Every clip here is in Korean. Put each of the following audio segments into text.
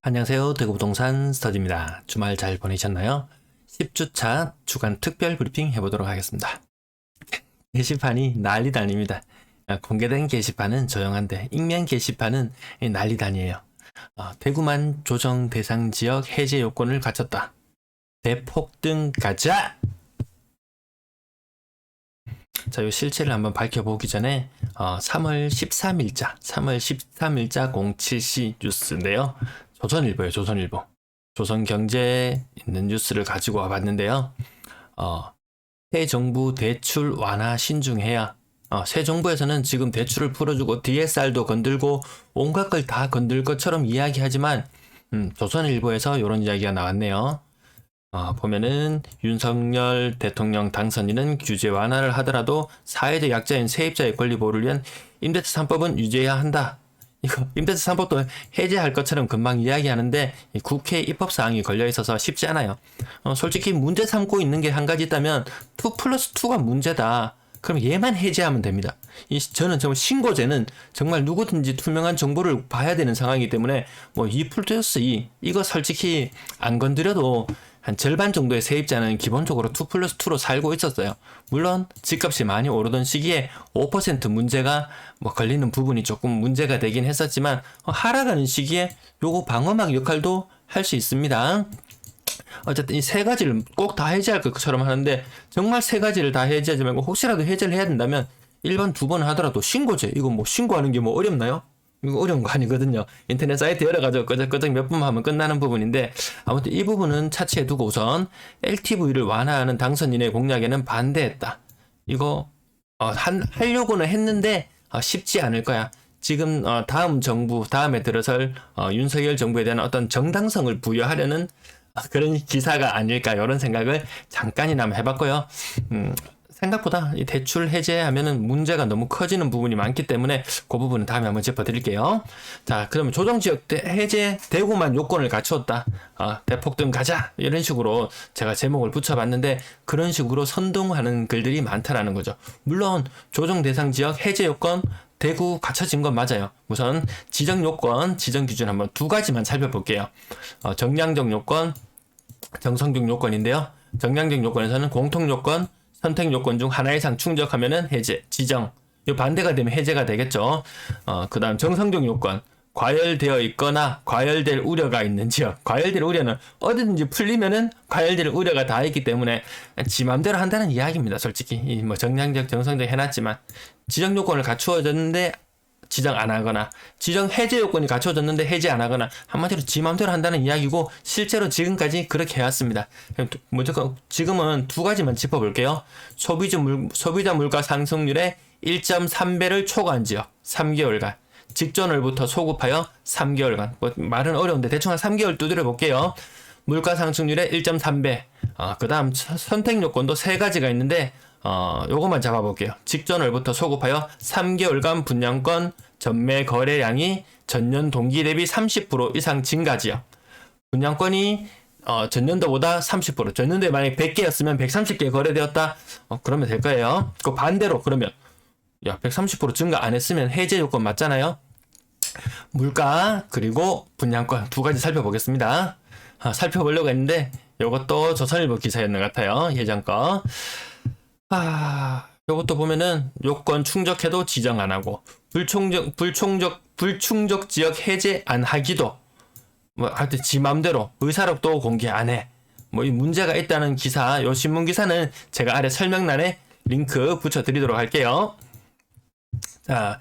안녕하세요. 대구부동산 스터디입니다. 주말 잘 보내셨나요? 10주차 주간 특별 브리핑 해보도록 하겠습니다. 게시판이 난리도 아닙니다. 공개된 게시판은 조용한데 익명 게시판은 난리다니에요. 대구만 조정 대상 지역 해제 요건을 갖췄다. 대폭등 가자! 자, 요 실체를 한번 밝혀보기 전에 3월 13일자 07시 뉴스인데요. 조선일보예요. 조선일보. 조선경제에 있는 뉴스를 가지고 와봤는데요. 새 정부 대출 완화 신중해야. 새 정부에서는 지금 대출을 풀어주고 DSR도 건들고 온갖 걸 다 건들 것처럼 이야기하지만 조선일보에서 이런 이야기가 나왔네요. 보면은 윤석열 대통령 당선인은 규제 완화를 하더라도 사회적 약자인 세입자의 권리 보호를 위한 임대차 3법은 유지해야 한다. 이거 임대차 3법도 해제할 것처럼 금방 이야기하는데 국회 입법사항이 걸려있어서 쉽지 않아요. 솔직히 문제 삼고 있는 게 한 가지 있다면 2+2가 문제다. 그럼 얘만 해제하면 됩니다. 저는 정말 신고제는 정말 누구든지 투명한 정보를 봐야 되는 상황이기 때문에 2+2 이거 솔직히 안 건드려도 한 절반 정도의 세입자는 기본적으로 2+2로 살고 있었어요. 물론 집값이 많이 오르던 시기에 5% 문제가 걸리는 부분이 조금 문제가 되긴 했었지만 하락하는 시기에 요거 방어막 역할도 할 수 있습니다. 어쨌든 이 세 가지를 꼭 다 해제할 것처럼 하는데 정말 세 가지를 다 해제하지 말고 혹시라도 해제를 해야 된다면 1번, 2번 하더라도 신고제. 이거 신고하는 게 어렵나요? 이거 어려운 거 아니거든요. 인터넷 사이트 열어가지고 끄적끄적 몇 번만 하면 끝나는 부분인데 아무튼 이 부분은 차치해 두고 우선 LTV를 완화하는 당선인의 공약에는 반대했다. 이거 하려고는 했는데 쉽지 않을 거야. 지금 다음 정부 다음에 들어설 윤석열 정부에 대한 어떤 정당성을 부여하려는 그런 기사가 아닐까 이런 생각을 잠깐이나마 해봤고요. 생각보다 이 대출 해제하면은 문제가 너무 커지는 부분이 많기 때문에 그 부분은 다음에 한번 짚어드릴게요. 자, 그러면 조정지역 해제 대구만 요건을 갖추었다. 대폭등 가자 이런 식으로 제가 제목을 붙여봤는데 그런 식으로 선동하는 글들이 많다라는 거죠. 물론 조정 대상 지역 해제 요건 대구 갖춰진 건 맞아요. 우선 지정 요건, 지정 기준 한번 두 가지만 살펴볼게요. 정량적 요건, 정성적 요건인데요. 정량적 요건에서는 공통 요건, 선택 요건 중 하나 이상 충족하면은 해제, 지정. 이 반대가 되면 해제가 되겠죠. 그 다음 정성적 요건. 과열되어 있거나 과열될 우려가 있는 지역. 과열될 우려는 어디든지 풀리면은 과열될 우려가 다 있기 때문에 지 맘대로 한다는 이야기입니다. 솔직히. 정량적, 정성적 해놨지만. 지정 요건을 갖추어졌는데 지정 안 하거나 지정 해제 요건이 갖춰졌는데 해제 안 하거나 한마디로 지 맘대로 한다는 이야기고 실제로 지금까지 그렇게 해왔습니다. 무조건 지금은 두 가지만 짚어볼게요. 소비자 물가 상승률의 1.3배를 초과한 지역 3개월간 직전월부터 소급하여 3개월간 말은 어려운데 대충 한 3개월 두드려 볼게요. 물가 상승률의 1.3배 그 다음 선택 요건도 세 가지가 있는데 요것만 잡아볼게요. 직전월부터 소급하여 3개월간 분양권 전매 거래량이 전년 동기 대비 30% 이상 증가지역. 분양권이 전년도보다 30%. 전년도에 만약에 100개였으면 130개 거래되었다. 그러면 될 거예요. 그 반대로 그러면 130% 증가 안 했으면 해제 요건 맞잖아요. 물가 그리고 분양권 두 가지 살펴보겠습니다. 살펴보려고 했는데 요것도 조선일보 기사였는 것 같아요. 예전 거. 요것도 보면은 요건 충족해도 지정 안 하고 불충족 지역 해제 안 하기도 하여튼 지 맘대로 의사록도 공개 안 해. 이 문제가 있다는 기사, 요 신문 기사는 제가 아래 설명란에 링크 붙여드리도록 할게요. 자,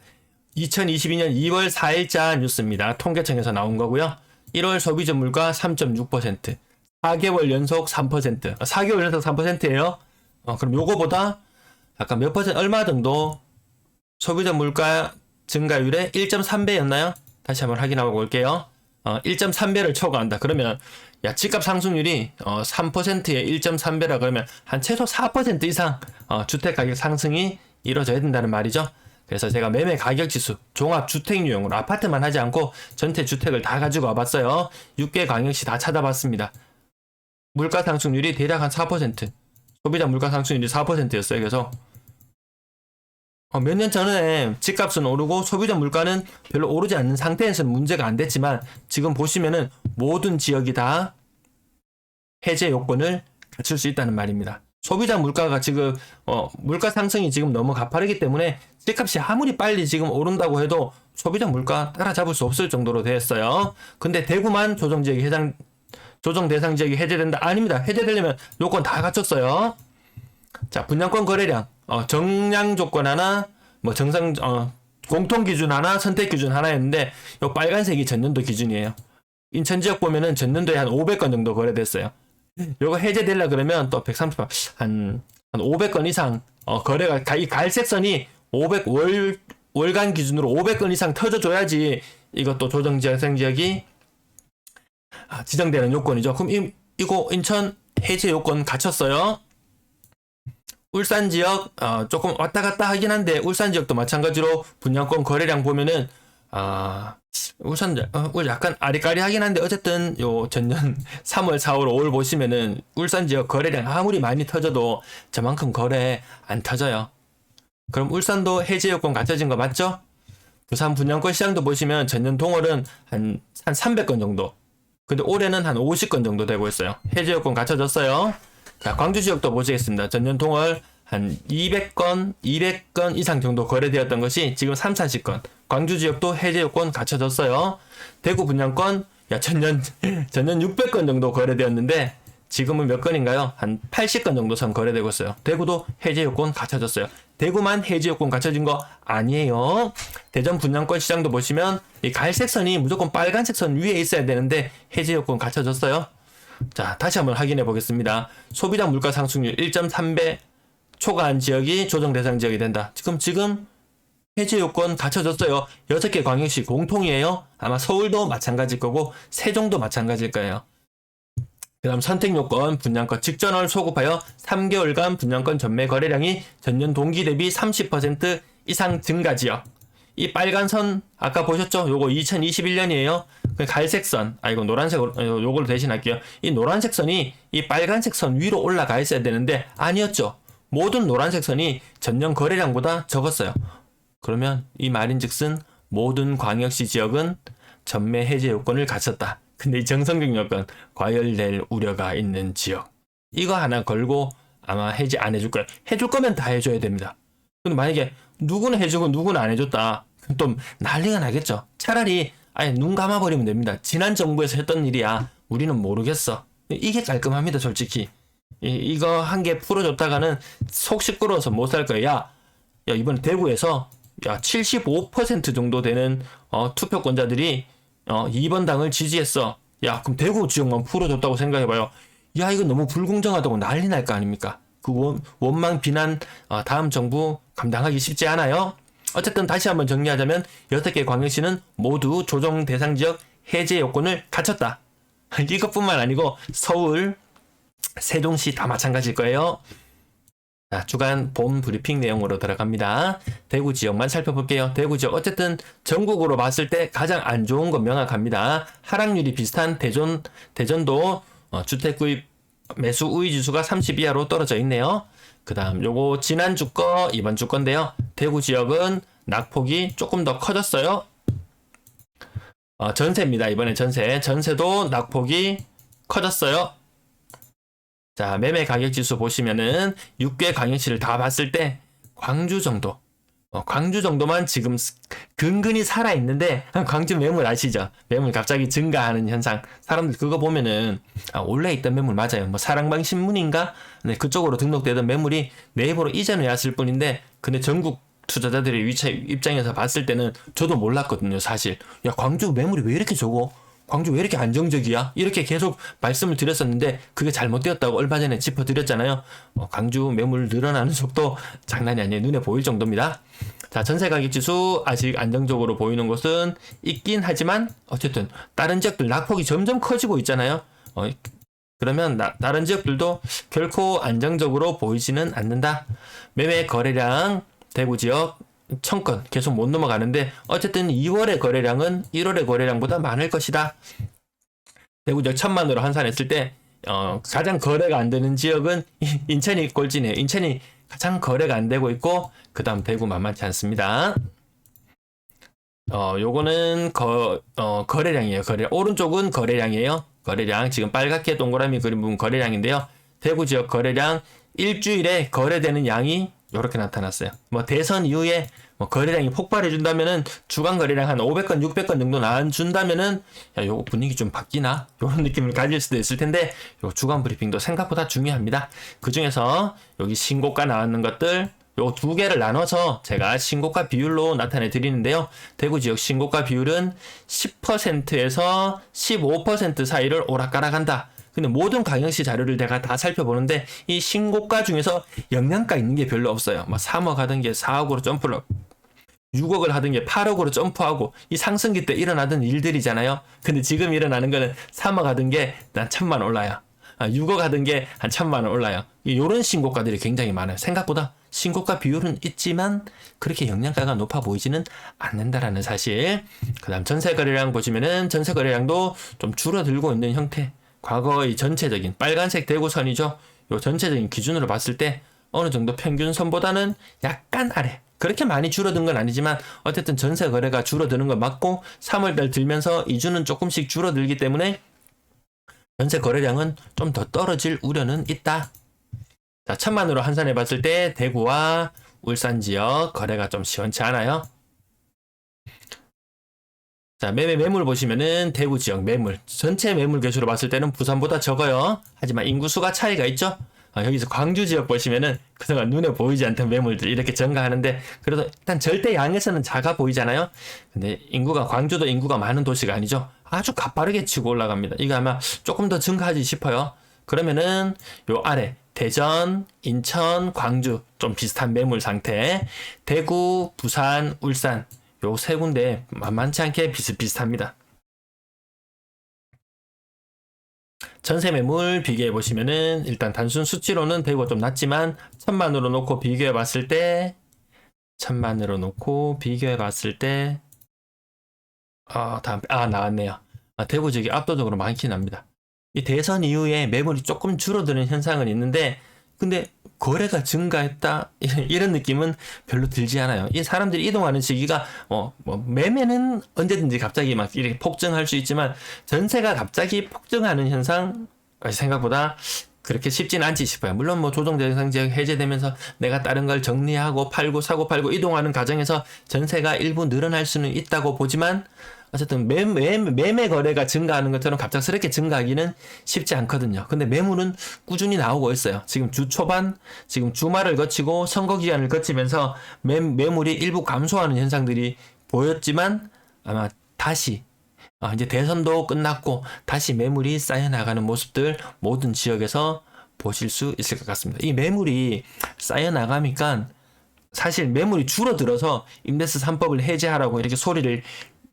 2022년 2월 4일자 뉴스입니다. 통계청에서 나온 거고요. 1월 소비자 물가 3.6%, 4개월 연속 3%, 4개월 연속 3%예요. 그럼 요거보다 약간 몇 퍼센트 얼마 정도 소비자 물가 증가율의 1.3배였나요? 다시 한번 확인하고 볼게요. 1.3배를 초과한다. 그러면 집값 상승률이 3%에 1.3배라 그러면 한 최소 4% 이상 주택 가격 상승이 이루어져야 된다는 말이죠. 그래서 제가 매매 가격 지수 종합 주택 유형으로 아파트만 하지 않고 전체 주택을 다 가지고 와봤어요. 6개 광역시 다 찾아봤습니다. 물가 상승률이 대략 한 4%. 소비자 물가 상승률이 4%였어요. 그래서 몇 년 전에 집값은 오르고 소비자 물가는 별로 오르지 않는 상태에서 문제가 안 됐지만 지금 보시면은 모든 지역이 다 해제 요건을 갖출 수 있다는 말입니다. 소비자 물가가 지금 물가 상승이 지금 너무 가파르기 때문에 집값이 아무리 빨리 지금 오른다고 해도 소비자 물가 따라잡을 수 없을 정도로 되었어요. 근데 대구만 조정 대상 지역이 해제된다? 아닙니다. 해제되려면 요건 다 갖췄어요. 자, 분양권 거래량 정량 조건 하나, 뭐 정상 공통 기준 하나, 선택 기준 하나였는데 요 빨간색이 전년도 기준이에요. 인천 지역 보면은 전년도에 한 500건 정도 거래됐어요. 요거 해제되려 그러면 또 138, 한 500건 이상 거래가 이 갈색 선이 500 월간 기준으로 500건 이상 터져줘야지 이것도 조정 대상 지역이 지정되는 요건이죠. 그럼 이거 인천 해제 요건 갖췄어요. 울산 지역 조금 왔다 갔다 하긴 한데 울산 지역도 마찬가지로 분양권 거래량 보면은 울산 약간 아리까리하긴 한데 어쨌든 요 전년 3월, 4월, 5월 보시면은 울산 지역 거래량 아무리 많이 터져도 저만큼 거래 안 터져요. 그럼 울산도 해제 요건 갖춰진 거 맞죠? 부산 분양권 시장도 보시면 전년 동월은 한 300건 정도. 근데 올해는 한 50건 정도 되고 있어요. 해제 요건 갖춰졌어요. 자, 광주 지역도 보시겠습니다. 전년 동월 한 200건 이상 정도 거래되었던 것이 지금 3, 40건. 광주 지역도 해제 요건 갖춰졌어요. 대구 분양권 전년 600건 정도 거래되었는데 지금은 몇 건인가요? 한 80건 정도 선 거래되고 있어요. 대구도 해제 요건 갖춰졌어요. 대구만 해제 요건 갖춰진 거 아니에요. 대전 분양권 시장도 보시면 이 갈색 선이 무조건 빨간색 선 위에 있어야 되는데 해제 요건 갖춰졌어요. 자, 다시 한번 확인해 보겠습니다. 소비자 물가 상승률 1.3배 초과한 지역이 조정 대상 지역이 된다. 지금 해제 요건 갖춰졌어요. 6개 광역시 공통이에요. 아마 서울도 마찬가지일 거고 세종도 마찬가지일 거예요. 그 다음 선택 요건 분양권 직전월 소급하여 3개월간 분양권 전매 거래량이 전년 동기 대비 30% 이상 증가 지역. 이 빨간 선 아까 보셨죠? 요거 2021년이에요. 갈색 선, 이거 노란색으로 요걸 대신할게요. 이 노란색 선이 이 빨간색 선 위로 올라가 있어야 되는데 아니었죠. 모든 노란색 선이 전년 거래량보다 적었어요. 그러면 이 말인즉슨 모든 광역시 지역은 전매 해제 요건을 갖췄다. 근데 이 정성적 요건 과열될 우려가 있는 지역. 이거 하나 걸고 아마 해제 안 해줄 거예요. 해줄 거면 다 해줘야 됩니다. 근데 만약에 누구는 해주고 누구는 안 해줬다. 또 난리가 나겠죠. 차라리 아예 눈 감아버리면 됩니다. 지난 정부에서 했던 일이야. 우리는 모르겠어. 이게 깔끔합니다, 솔직히. 이거 한 개 풀어줬다가는 속 시끄러워서 못 살 거야. 야, 이번에 대구에서 75% 정도 되는 투표권자들이 2번 당을 지지했어. 야, 그럼 대구 지역만 풀어줬다고 생각해봐요. 야, 이거 너무 불공정하다고 난리 날 거 아닙니까? 그 원망 비난 다음 정부 감당하기 쉽지 않아요. 어쨌든 다시 한번 정리하자면 6개 광역시는 모두 조정 대상 지역 해제 요건을 갖췄다. 이것뿐만 아니고 서울, 세종시 다 마찬가지일 거예요. 자, 주간 봄 브리핑 내용으로 들어갑니다. 대구 지역만 살펴볼게요. 대구 지역 어쨌든 전국으로 봤을 때 가장 안 좋은 건 명확합니다. 하락률이 비슷한 대전도 주택 구입 매수 우위 지수가 30 이하로 떨어져 있네요. 그 다음 요거 지난주 거 이번 주 건데요. 대구 지역은 낙폭이 조금 더 커졌어요. 전세입니다. 이번에 전세도 낙폭이 커졌어요. 자, 매매 가격 지수 보시면은 6개 광역시를 다 봤을 때 광주 정도만 지금 근근히 살아있는데 광주 매물 아시죠? 매물 갑자기 증가하는 현상. 사람들 그거 보면은 원래 있던 매물 맞아요. 뭐 사랑방 신문인가? 네, 그쪽으로 등록되던 매물이 네이버로 이전해 왔을 뿐인데 근데 전국 투자자들의 입장에서 봤을 때는 저도 몰랐거든요, 사실. 야, 광주 매물이 왜 이렇게 적어? 광주 왜 이렇게 안정적이야? 이렇게 계속 말씀을 드렸었는데 그게 잘못되었다고 얼마 전에 짚어드렸잖아요. 광주 매물 늘어나는 속도 장난이 아니에요. 눈에 보일 정도입니다. 자, 전세 가격 지수 아직 안정적으로 보이는 곳은 있긴 하지만 어쨌든 다른 지역들 낙폭이 점점 커지고 있잖아요. 그러면 다른 지역들도 결코 안정적으로 보이지는 않는다. 매매 거래량 대구 지역 1000건 계속 못 넘어가는데 어쨌든 2월의 거래량은 1월의 거래량보다 많을 것이다. 대구 지역 1000만으로 환산했을 때 가장 거래가 안 되는 지역은 인천이 꼴찌네요. 인천이 가장 거래가 안 되고 있고, 그 다음 대구 만만치 않습니다. 요거는 거래량이에요. 오른쪽은 거래량이에요. 거래량. 지금 빨갛게 동그라미 그린 부분 거래량인데요. 대구 지역 거래량 일주일에 거래되는 양이 이렇게 나타났어요. 뭐 대선 이후에 뭐 거래량이 폭발해 준다면은 주간 거래량 한 500건, 600건 정도 나와준다면은 야, 요거 분위기 좀 바뀌나? 요런 느낌을 가질 수도 있을 텐데 요 주간 브리핑도 생각보다 중요합니다. 그 중에서 여기 신고가 나왔는 것들 요 두 개를 나눠서 제가 신고가 비율로 나타내 드리는데요. 대구 지역 신고가 비율은 10%에서 15% 사이를 오락가락한다. 근데 모든 강영시 자료를 내가 다 살펴보는데 이 신고가 중에서 영양가 있는 게 별로 없어요. 막 3억 하던 게 4억으로 점프를 6억을 하던 게 8억으로 점프하고 이 상승기 때 일어나던 일들이잖아요. 근데 지금 일어나는 거는 3억 하던 게 난 1,000만 올라요. 6억 하던 게 한 1,000만 원 올라요. 이런 신고가들이 굉장히 많아요. 생각보다 신고가 비율은 있지만 그렇게 영양가가 높아 보이지는 않는다라는 사실. 그 다음 전세 거래량 보시면은 전세 거래량도 좀 줄어들고 있는 형태. 과거의 전체적인 빨간색 대구선이죠. 요 전체적인 기준으로 봤을 때 어느 정도 평균선보다는 약간 아래. 그렇게 많이 줄어든 건 아니지만 어쨌든 전세 거래가 줄어드는 건 맞고 3월달 들면서 이주는 조금씩 줄어들기 때문에 전세 거래량은 좀 더 떨어질 우려는 있다. 자, 천만으로 환산해 봤을 때 대구와 울산 지역 거래가 좀 시원치 않아요. 자, 매물 보시면은 대구 지역 매물 전체 매물 개수로 봤을 때는 부산보다 적어요. 하지만 인구수가 차이가 있죠. 여기서 광주 지역 보시면은 그동안 눈에 보이지 않던 매물들 이렇게 증가하는데 그래도 일단 절대 양에서는 작아 보이잖아요. 근데 광주도 인구가 많은 도시가 아니죠. 아주 가파르게 치고 올라갑니다. 이거 아마 조금 더 증가하지 싶어요. 그러면은 요 아래 대전, 인천, 광주 좀 비슷한 매물 상태, 대구, 부산, 울산 요 세 군데 만만치 않게 비슷비슷합니다. 전세 매물 비교해 보시면은 일단 단순 수치로는 대구가 좀 낮지만 1,000만으로 놓고 비교해 봤을 때 나왔네요. 대구 지역이 압도적으로 많긴 합니다. 이 대선 이후에 매물이 조금 줄어드는 현상은 있는데 근데 거래가 증가했다 이런 느낌은 별로 들지 않아요. 이 사람들이 이동하는 시기가 매매는 언제든지 갑자기 막 이렇게 폭증할 수 있지만 전세가 갑자기 폭증하는 현상 생각보다 그렇게 쉽지는 않지 싶어요. 물론 뭐 조정 대상 지역 해제되면서 내가 다른 걸 정리하고 팔고 사고 팔고 이동하는 과정에서 전세가 일부 늘어날 수는 있다고 보지만 어쨌든 매매 거래가 증가하는 것처럼 갑작스럽게 증가하기는 쉽지 않거든요. 근데 매물은 꾸준히 나오고 있어요. 지금 주 초반, 지금 주말을 거치고 선거 기간을 거치면서 매물이 일부 감소하는 현상들이 보였지만 아마 다시 이제 대선도 끝났고 다시 매물이 쌓여 나가는 모습들 모든 지역에서 보실 수 있을 것 같습니다. 이 매물이 쌓여 나가니까 사실 매물이 줄어들어서 임대차 3법을 해제하라고 이렇게 소리를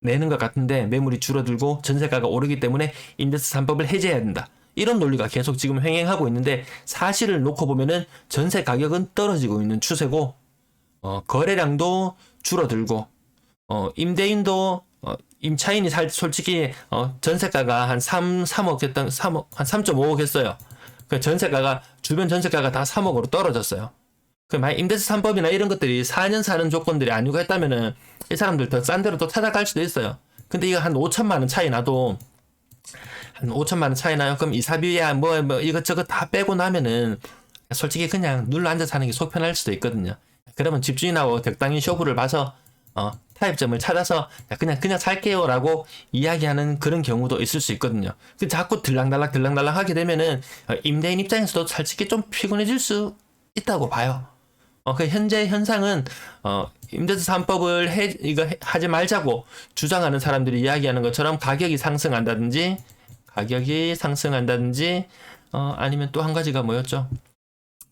내는 것 같은데 매물이 줄어들고 전세가가 오르기 때문에 임대차 3법을 해제해야 된다. 이런 논리가 계속 지금 횡행하고 있는데 사실을 놓고 보면은 전세 가격은 떨어지고 있는 추세고 거래량도 줄어들고 임대인도 임차인이 솔직히 전세가가 한 3억 했던 3억 한 3.5억 했어요. 그 전세가가 주변 전세가가 다 3억으로 떨어졌어요. 그 만약 임대차 3법이나 이런 것들이 4년 사는 조건들이 아니고 했다면은 이 사람들 더 싼 데로 또 찾아갈 수도 있어요. 근데 이거 한 5천만 원 차이 나도 한 5천만 원 차이 나요. 그럼 이사비야 뭐 이것저것 다 빼고 나면은 솔직히 그냥 눌러 앉아 사는 게 속 편할 수도 있거든요. 그러면 집주인하고 적당히 쇼부를 봐서 타협점을 찾아서 그냥 살게요라고 이야기하는 그런 경우도 있을 수 있거든요. 자꾸 들락날락 하게 되면은 임대인 입장에서도 솔직히 좀 피곤해질 수 있다고 봐요. 그 현재 현상은 임대차 3법을 이거 하지 말자고 주장하는 사람들이 이야기하는 것처럼 가격이 상승한다든지 아니면 또 한 가지가 뭐였죠?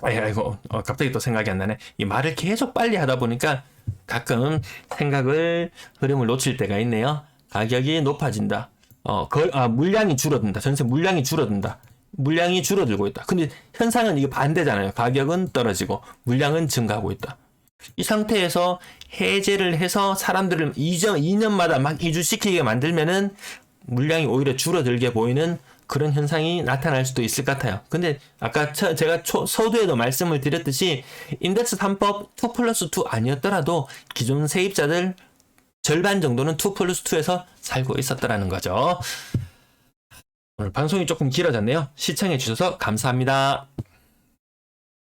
아이고 갑자기 또 생각이 안 나네. 이 말을 계속 빨리 하다 보니까 가끔 흐름을 놓칠 때가 있네요. 가격이 높아진다. 물량이 줄어든다. 전세 물량이 줄어든다. 물량이 줄어들고 있다. 근데 현상은 이게 반대잖아요. 가격은 떨어지고 물량은 증가하고 있다. 이 상태에서 해제를 해서 사람들을 2년마다 막 이주시키게 만들면은 물량이 오히려 줄어들게 보이는 그런 현상이 나타날 수도 있을 것 같아요. 근데 아까 제가 서두에도 말씀을 드렸듯이 인덱스 3법 2+2 아니었더라도 기존 세입자들 절반 정도는 2+2에서 살고 있었더라는 거죠. 오늘 방송이 조금 길어졌네요. 시청해 주셔서 감사합니다.